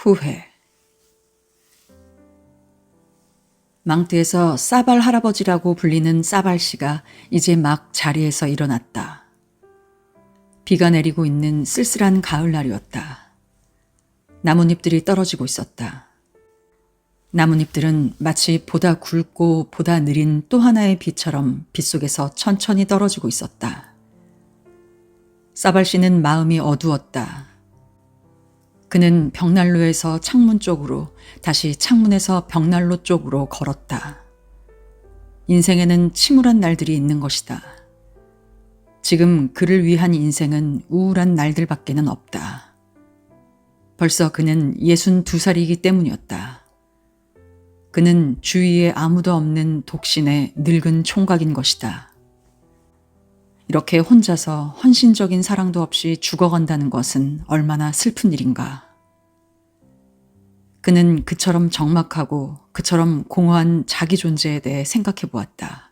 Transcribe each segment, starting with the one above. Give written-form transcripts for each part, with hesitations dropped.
후회. 망대에서 싸발 할아버지라고 불리는 싸발 씨가 이제 막 자리에서 일어났다. 비가 내리고 있는 쓸쓸한 가을날이었다. 나뭇잎들이 떨어지고 있었다. 나뭇잎들은 마치 보다 굵고 보다 느린 또 하나의 비처럼 빗속에서 천천히 떨어지고 있었다. 싸발 씨는 마음이 어두웠다. 그는 벽난로에서 창문 쪽으로, 다시 창문에서 벽난로 쪽으로 걸었다. 인생에는 침울한 날들이 있는 것이다. 지금 그를 위한 인생은 우울한 날들밖에는 없다. 벌써 그는 62살이기 때문이었다. 그는 주위에 아무도 없는 독신의 늙은 총각인 것이다. 이렇게 혼자서 헌신적인 사랑도 없이 죽어간다는 것은 얼마나 슬픈 일인가. 그는 그처럼 적막하고 그처럼 공허한 자기 존재에 대해 생각해 보았다.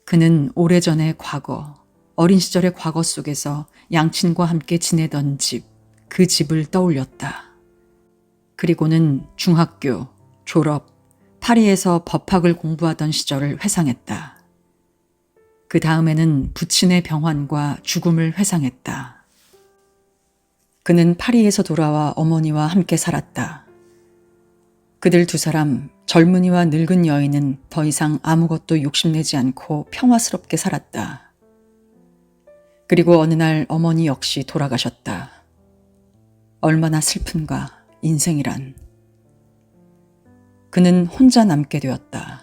그는 오래전의 과거, 어린 시절의 과거 속에서 양친과 함께 지내던 집, 그 집을 떠올렸다. 그리고는 중학교, 졸업, 파리에서 법학을 공부하던 시절을 회상했다. 그 다음에는 부친의 병환과 죽음을 회상했다. 그는 파리에서 돌아와 어머니와 함께 살았다. 그들 두 사람, 젊은이와 늙은 여인은 더 이상 아무것도 욕심내지 않고 평화스럽게 살았다. 그리고 어느 날 어머니 역시 돌아가셨다. 얼마나 슬픈가, 인생이란. 그는 혼자 남게 되었다.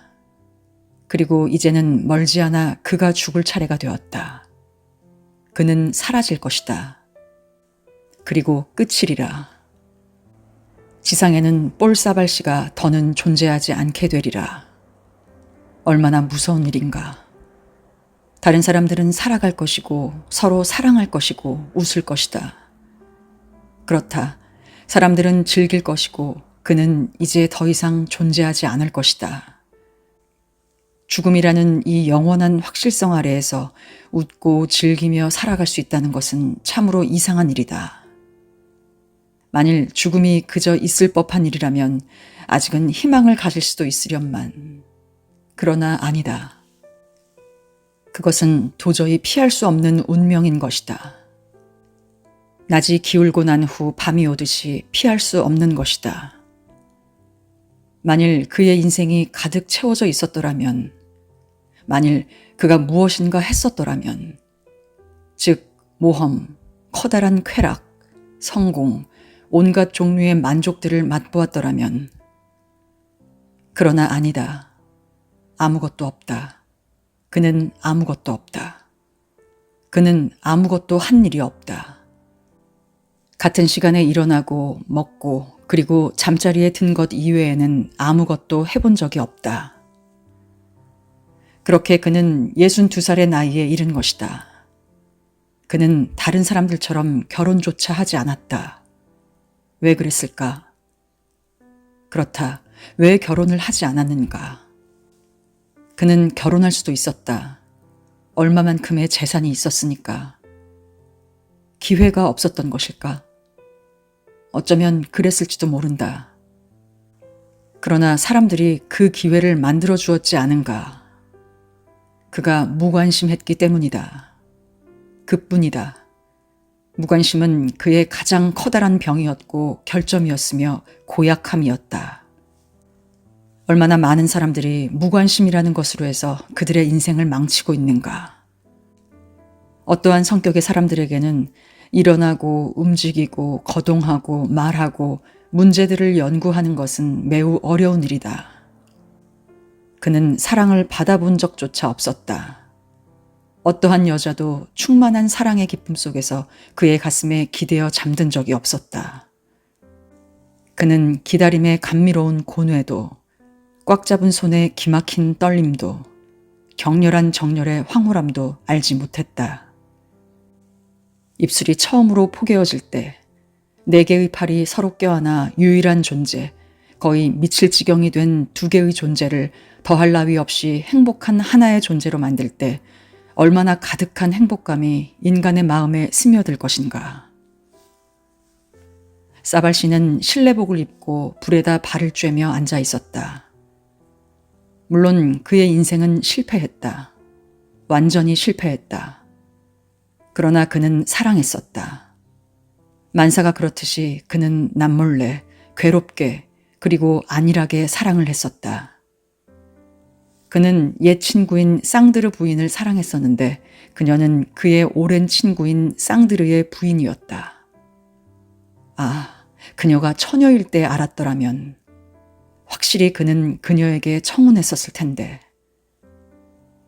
그리고 이제는 멀지 않아 그가 죽을 차례가 되었다. 그는 사라질 것이다. 그리고 끝이리라. 지상에는 볼사발 씨가 더는 존재하지 않게 되리라. 얼마나 무서운 일인가. 다른 사람들은 살아갈 것이고 서로 사랑할 것이고 웃을 것이다. 그렇다. 사람들은 즐길 것이고 그는 이제 더 이상 존재하지 않을 것이다. 죽음이라는 이 영원한 확실성 아래에서 웃고 즐기며 살아갈 수 있다는 것은 참으로 이상한 일이다. 만일 죽음이 그저 있을 법한 일이라면 아직은 희망을 가질 수도 있으련만. 그러나 아니다. 그것은 도저히 피할 수 없는 운명인 것이다. 낮이 기울고 난 후 밤이 오듯이 피할 수 없는 것이다. 만일 그의 인생이 가득 채워져 있었더라면, 만일 그가 무엇인가 했었더라면, 즉 모험, 커다란 쾌락, 성공, 온갖 종류의 만족들을 맛보았더라면. 그러나 아니다. 아무것도 없다. 그는 아무것도 없다. 그는 아무것도 한 일이 없다. 같은 시간에 일어나고 먹고 그리고 잠자리에 든 것 이외에는 아무것도 해본 적이 없다. 그렇게 그는 62살의 나이에 이른 것이다. 그는 다른 사람들처럼 결혼조차 하지 않았다. 왜 그랬을까? 그렇다. 왜 결혼을 하지 않았는가? 그는 결혼할 수도 있었다. 얼마만큼의 재산이 있었으니까. 기회가 없었던 것일까? 어쩌면 그랬을지도 모른다. 그러나 사람들이 그 기회를 만들어 주었지 않은가? 그가 무관심했기 때문이다. 그뿐이다. 무관심은 그의 가장 커다란 병이었고 결점이었으며 고약함이었다. 얼마나 많은 사람들이 무관심이라는 것으로 해서 그들의 인생을 망치고 있는가. 어떠한 성격의 사람들에게는 일어나고 움직이고 거동하고 말하고 문제들을 연구하는 것은 매우 어려운 일이다. 그는 사랑을 받아본 적조차 없었다. 어떠한 여자도 충만한 사랑의 기쁨 속에서 그의 가슴에 기대어 잠든 적이 없었다. 그는 기다림의 감미로운 고뇌도, 꽉 잡은 손의 기막힌 떨림도, 격렬한 정열의 황홀함도 알지 못했다. 입술이 처음으로 포개어질 때, 네 개의 팔이 서로 껴안아 유일한 존재, 거의 미칠 지경이 된 두 개의 존재를 더할 나위 없이 행복한 하나의 존재로 만들 때 얼마나 가득한 행복감이 인간의 마음에 스며들 것인가. 사발 씨는 실내복을 입고 불에다 발을 쬐며 앉아 있었다. 물론 그의 인생은 실패했다. 완전히 실패했다. 그러나 그는 사랑했었다. 만사가 그렇듯이 그는 남몰래, 괴롭게, 그리고 안일하게 사랑을 했었다. 그는 옛 친구인 쌍드르 부인을 사랑했었는데 그녀는 그의 오랜 친구인 쌍드르의 부인이었다. 아, 그녀가 처녀일 때 알았더라면 확실히 그는 그녀에게 청혼했었을 텐데.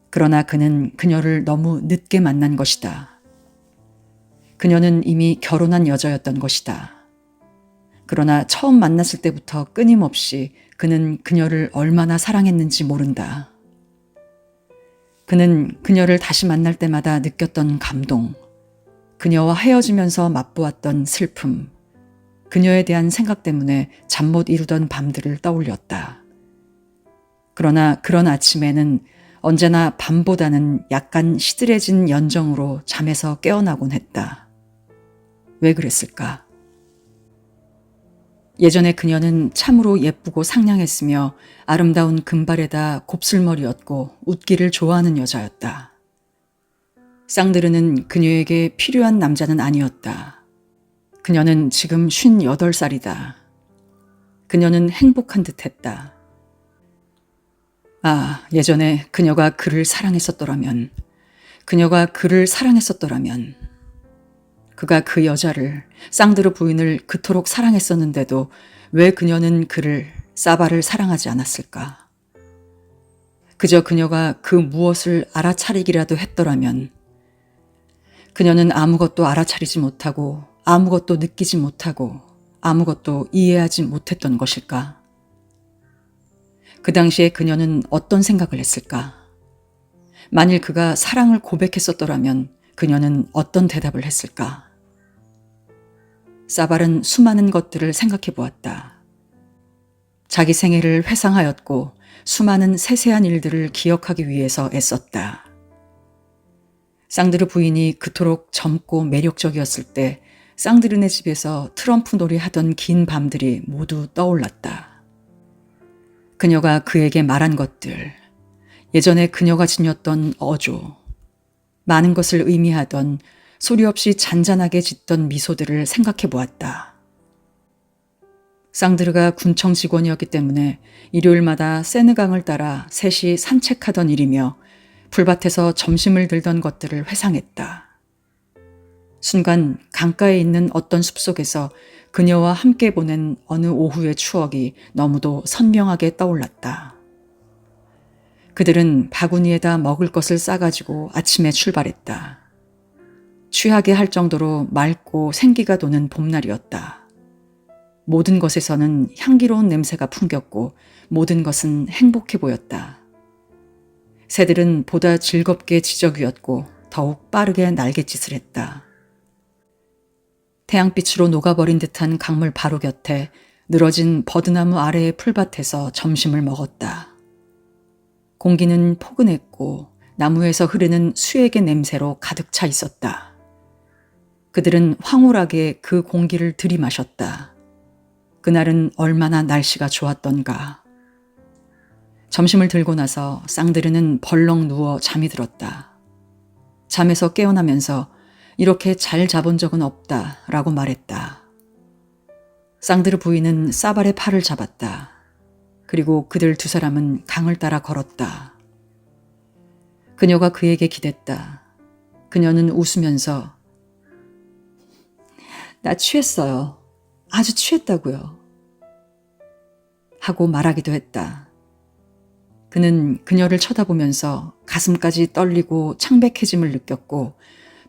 그러나 그는 그녀를 너무 늦게 만난 것이다. 그녀는 이미 결혼한 여자였던 것이다. 그러나 처음 만났을 때부터 끊임없이 그는 그녀를 얼마나 사랑했는지 모른다. 그는 그녀를 다시 만날 때마다 느꼈던 감동, 그녀와 헤어지면서 맛보았던 슬픔, 그녀에 대한 생각 때문에 잠 못 이루던 밤들을 떠올렸다. 그러나 그런 아침에는 언제나 밤보다는 약간 시들해진 연정으로 잠에서 깨어나곤 했다. 왜 그랬을까? 예전에 그녀는 참으로 예쁘고 상냥했으며 아름다운 금발에다 곱슬머리였고 웃기를 좋아하는 여자였다. 쌍드르는 그녀에게 필요한 남자는 아니었다. 그녀는 지금 58살이다. 그녀는 행복한 듯했다. 아, 예전에 그녀가 그를 사랑했었더라면, 그가 그 여자를, 쌍드르 부인을 그토록 사랑했었는데도 왜 그녀는 그를, 사바를 사랑하지 않았을까? 그저 그녀가 그 무엇을 알아차리기라도 했더라면 그녀는 아무것도 알아차리지 못하고 아무것도 느끼지 못하고 아무것도 이해하지 못했던 것일까? 그 당시에 그녀는 어떤 생각을 했을까? 만일 그가 사랑을 고백했었더라면 그녀는 어떤 대답을 했을까? 사발은 수많은 것들을 생각해 보았다. 자기 생애를 회상하였고 수많은 세세한 일들을 기억하기 위해서 애썼다. 쌍드르 부인이 그토록 젊고 매력적이었을 때 쌍드르네 집에서 트럼프 놀이 하던 긴 밤들이 모두 떠올랐다. 그녀가 그에게 말한 것들, 예전에 그녀가 지녔던 어조, 많은 것을 의미하던 소리 없이 잔잔하게 짓던 미소들을 생각해 보았다. 쌍드르가 군청 직원이었기 때문에 일요일마다 세느강을 따라 셋이 산책하던 일이며 풀밭에서 점심을 들던 것들을 회상했다. 순간 강가에 있는 어떤 숲속에서 그녀와 함께 보낸 어느 오후의 추억이 너무도 선명하게 떠올랐다. 그들은 바구니에다 먹을 것을 싸가지고 아침에 출발했다. 취하게 할 정도로 맑고 생기가 도는 봄날이었다. 모든 것에서는 향기로운 냄새가 풍겼고 모든 것은 행복해 보였다. 새들은 보다 즐겁게 지저귀었고 더욱 빠르게 날갯짓을 했다. 태양빛으로 녹아버린 듯한 강물 바로 곁에 늘어진 버드나무 아래의 풀밭에서 점심을 먹었다. 공기는 포근했고 나무에서 흐르는 수액의 냄새로 가득 차 있었다. 그들은 황홀하게 그 공기를 들이마셨다. 그날은 얼마나 날씨가 좋았던가. 점심을 들고 나서 쌍드르는 벌렁 누워 잠이 들었다. 잠에서 깨어나면서 이렇게 잘 자본 적은 없다라고 말했다. 쌍드르 부인은 사발의 팔을 잡았다. 그리고 그들 두 사람은 강을 따라 걸었다. 그녀가 그에게 기댔다. 그녀는 웃으면서 나 취했어요. 아주 취했다고요. 하고 말하기도 했다. 그는 그녀를 쳐다보면서 가슴까지 떨리고 창백해짐을 느꼈고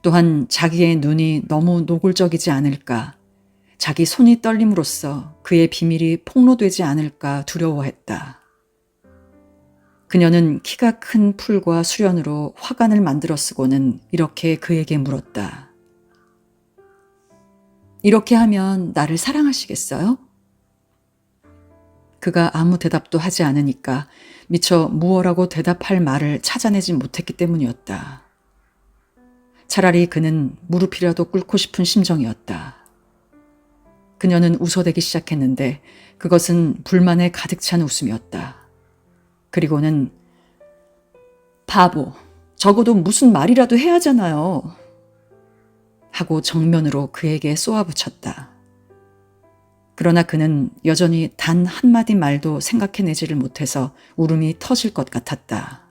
또한 자기의 눈이 너무 노골적이지 않을까, 자기 손이 떨림으로써 그의 비밀이 폭로되지 않을까 두려워했다. 그녀는 키가 큰 풀과 수련으로 화관을 만들어 쓰고는 이렇게 그에게 물었다. 이렇게 하면 나를 사랑하시겠어요? 그가 아무 대답도 하지 않으니까 미처 무엇라고 대답할 말을 찾아내지 못했기 때문이었다. 차라리 그는 무릎이라도 꿇고 싶은 심정이었다. 그녀는 웃어대기 시작했는데 그것은 불만에 가득 찬 웃음이었다. 그리고는 바보, 적어도 무슨 말이라도 해야 하잖아요. 하고 정면으로 그에게 쏘아붙였다. 그러나 그는 여전히 단 한마디 말도 생각해내지를 못해서 울음이 터질 것 같았다.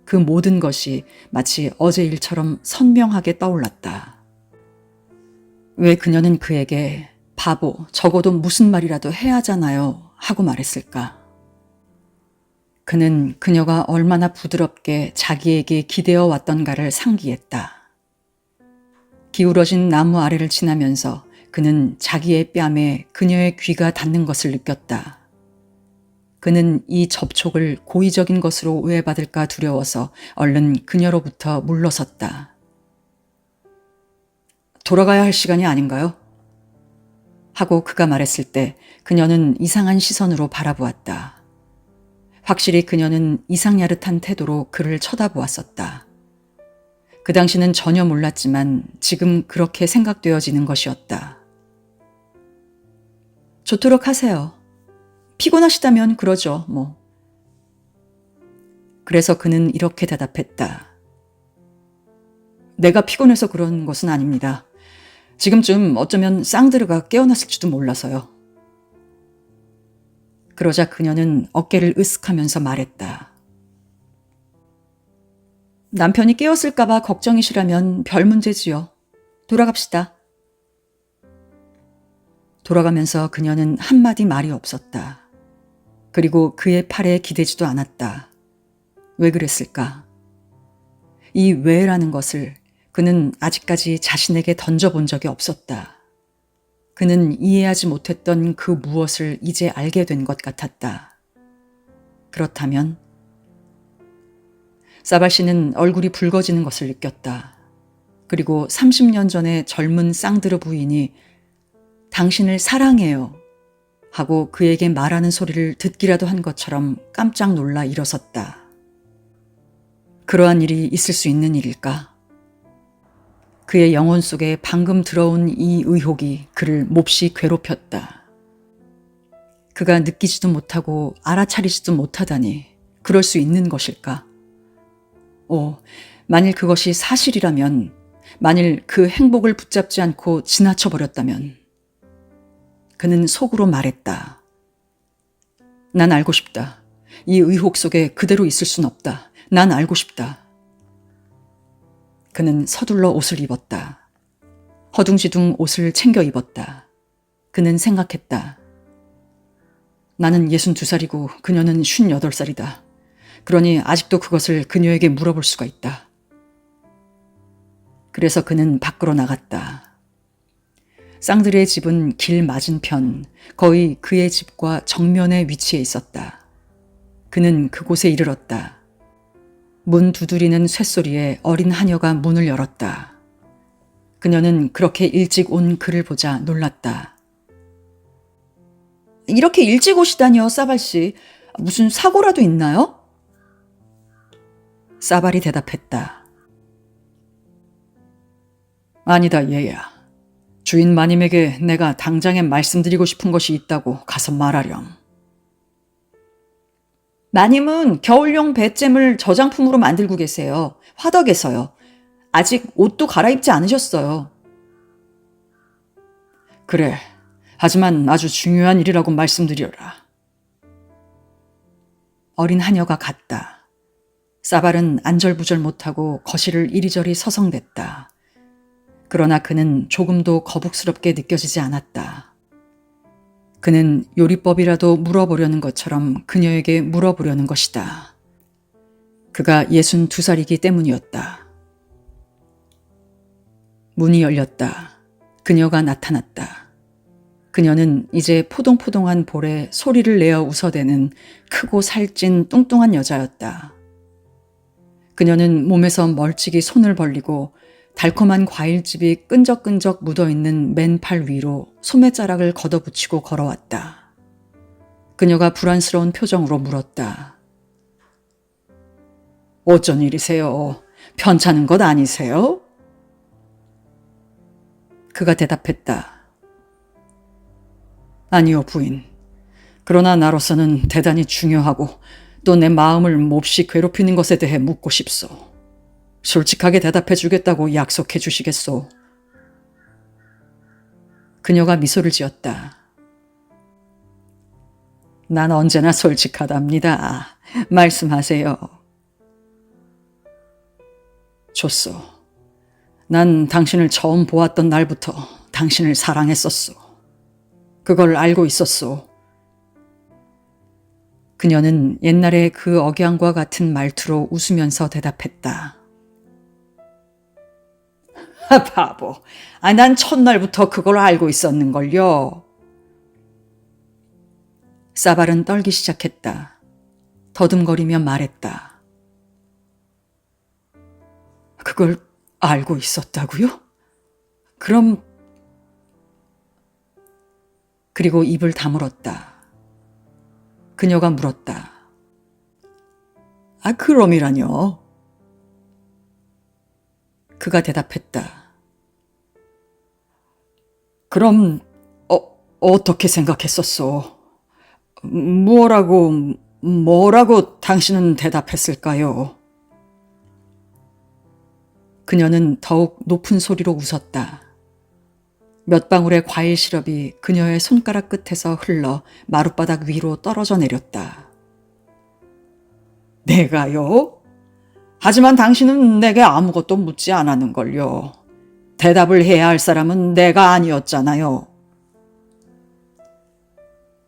그 모든 것이 마치 어제 일처럼 선명하게 떠올랐다. 왜 그녀는 그에게 바보, 적어도 무슨 말이라도 해야 하잖아요 하고 말했을까? 그는 그녀가 얼마나 부드럽게 자기에게 기대어 왔던가를 상기했다. 기울어진 나무 아래를 지나면서 그는 자기의 뺨에 그녀의 귀가 닿는 것을 느꼈다. 그는 이 접촉을 고의적인 것으로 오해받을까 두려워서 얼른 그녀로부터 물러섰다. 돌아가야 할 시간이 아닌가요? 하고 그가 말했을 때 그녀는 이상한 시선으로 바라보았다. 확실히 그녀는 이상야릇한 태도로 그를 쳐다보았었다. 그 당시는 전혀 몰랐지만 지금 그렇게 생각되어지는 것이었다. 좋도록 하세요. 피곤하시다면 그러죠, 뭐. 그래서 그는 이렇게 대답했다. 내가 피곤해서 그런 것은 아닙니다. 지금쯤 어쩌면 쌍드르가 깨어났을지도 몰라서요. 그러자 그녀는 어깨를 으쓱하면서 말했다. 남편이 깨었을까봐 걱정이시라면 별 문제지요. 돌아갑시다. 돌아가면서 그녀는 한마디 말이 없었다. 그리고 그의 팔에 기대지도 않았다. 왜 그랬을까? 이 왜라는 것을 그는 아직까지 자신에게 던져본 적이 없었다. 그는 이해하지 못했던 그 무엇을 이제 알게 된 것 같았다. 그렇다면 사발 씨는 얼굴이 붉어지는 것을 느꼈다. 그리고 30년 전에 젊은 쌍드르 부인이 당신을 사랑해요 하고 그에게 말하는 소리를 듣기라도 한 것처럼 깜짝 놀라 일어섰다. 그러한 일이 있을 수 있는 일일까? 그의 영혼 속에 방금 들어온 이 의혹이 그를 몹시 괴롭혔다. 그가 느끼지도 못하고 알아차리지도 못하다니 그럴 수 있는 것일까? 만일 그것이 사실이라면, 만일 그 행복을 붙잡지 않고 지나쳐 버렸다면. 그는 속으로 말했다. 난 알고 싶다. 이 의혹 속에 그대로 있을 순 없다. 난 알고 싶다. 그는 서둘러 옷을 입었다. 허둥지둥 옷을 챙겨 입었다. 그는 생각했다. 나는 62살이고 그녀는 58살이다. 그러니 아직도 그것을 그녀에게 물어볼 수가 있다. 그래서 그는 밖으로 나갔다. 쌍드레의 집은 길 맞은편, 거의 그의 집과 정면에 위치해 있었다. 그는 그곳에 이르렀다. 문 두드리는 쇳소리에 어린 하녀가 문을 열었다. 그녀는 그렇게 일찍 온 그를 보자 놀랐다. 이렇게 일찍 오시다니요, 사발 씨. 무슨 사고라도 있나요? 사발이 대답했다. 아니다, 얘야. 주인 마님에게 내가 당장에 말씀드리고 싶은 것이 있다고 가서 말하렴. 마님은 겨울용 배잼을 저장품으로 만들고 계세요. 화덕에서요. 아직 옷도 갈아입지 않으셨어요. 그래. 하지만 아주 중요한 일이라고 말씀드려라. 어린 하녀가 갔다. 사발은 안절부절 못하고 거실을 이리저리 서성댔다. 그러나 그는 조금도 거북스럽게 느껴지지 않았다. 그는 요리법이라도 물어보려는 것처럼 그녀에게 물어보려는 것이다. 그가 62살이기 때문이었다. 문이 열렸다. 그녀가 나타났다. 그녀는 이제 포동포동한 볼에 소리를 내어 웃어대는 크고 살찐 뚱뚱한 여자였다. 그녀는 몸에서 멀찍이 손을 벌리고 달콤한 과일즙이 끈적끈적 묻어있는 맨팔 위로 소매자락을 걷어붙이고 걸어왔다. 그녀가 불안스러운 표정으로 물었다. 어쩐 일이세요? 편찮은 것 아니세요? 그가 대답했다. 아니요, 부인. 그러나 나로서는 대단히 중요하고 또 내 마음을 몹시 괴롭히는 것에 대해 묻고 싶소. 솔직하게 대답해 주겠다고 약속해 주시겠소? 그녀가 미소를 지었다. 난 언제나 솔직하답니다. 말씀하세요. 좋소. 난 당신을 처음 보았던 날부터 당신을 사랑했었소. 그걸 알고 있었소. 그녀는 옛날의 그 억양과 같은 말투로 웃으면서 대답했다. 바보. 난 첫날부터 그걸 알고 있었는걸요. 사발은 떨기 시작했다. 더듬거리며 말했다. 그걸 알고 있었다고요? 그럼... 그리고 입을 다물었다. 그녀가 물었다. 그럼이라뇨? 그가 대답했다. 그럼 어떻게 생각했었소? 뭐라고 당신은 대답했을까요? 그녀는 더욱 높은 소리로 웃었다. 몇 방울의 과일 시럽이 그녀의 손가락 끝에서 흘러 마룻바닥 위로 떨어져 내렸다. 내가요? 하지만 당신은 내게 아무것도 묻지 않았는걸요. 대답을 해야 할 사람은 내가 아니었잖아요.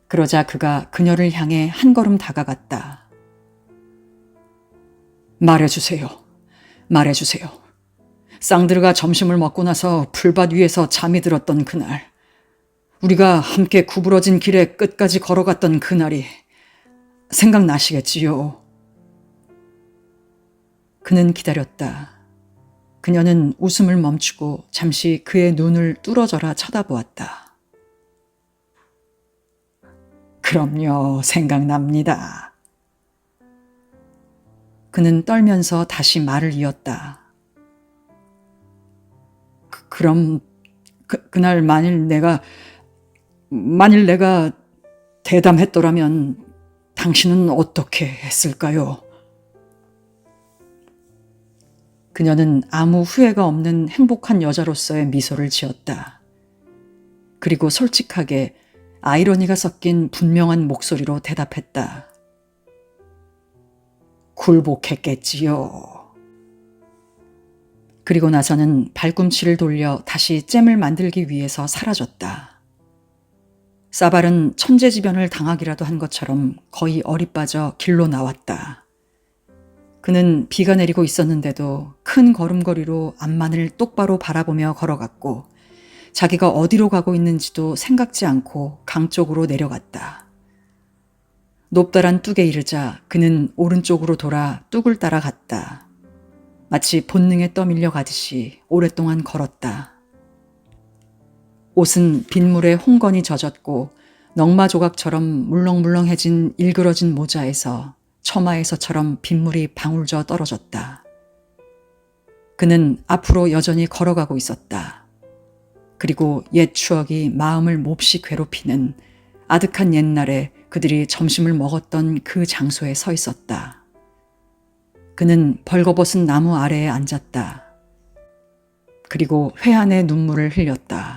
그러자 그가 그녀를 향해 한 걸음 다가갔다. 말해주세요. 말해주세요. 쌍드르가 점심을 먹고 나서 풀밭 위에서 잠이 들었던 그날, 우리가 함께 구부러진 길에 끝까지 걸어갔던 그날이 생각나시겠지요? 그는 기다렸다. 그녀는 웃음을 멈추고 잠시 그의 눈을 뚫어져라 쳐다보았다. 그럼요, 생각납니다. 그는 떨면서 다시 말을 이었다. 그럼 그날 만일 내가 대담했더라면 당신은 어떻게 했을까요? 그녀는 아무 후회가 없는 행복한 여자로서의 미소를 지었다. 그리고 솔직하게 아이러니가 섞인 분명한 목소리로 대답했다. 굴복했겠지요. 그리고 나서는 발꿈치를 돌려 다시 잼을 만들기 위해서 사라졌다. 사발은 천재지변을 당하기라도 한 것처럼 거의 어리빠져 길로 나왔다. 그는 비가 내리고 있었는데도 큰 걸음걸이로 앞만을 똑바로 바라보며 걸어갔고 자기가 어디로 가고 있는지도 생각지 않고 강 쪽으로 내려갔다. 높다란 뚝에 이르자 그는 오른쪽으로 돌아 뚝을 따라갔다. 마치 본능에 떠밀려 가듯이 오랫동안 걸었다. 옷은 빗물에 홍건이 젖었고 넝마 조각처럼 물렁물렁해진 일그러진 모자에서 처마에서처럼 빗물이 방울져 떨어졌다. 그는 앞으로 여전히 걸어가고 있었다. 그리고 옛 추억이 마음을 몹시 괴롭히는 아득한 옛날에 그들이 점심을 먹었던 그 장소에 서 있었다. 그는 벌거벗은 나무 아래에 앉았다. 그리고 회한의 눈물을 흘렸다.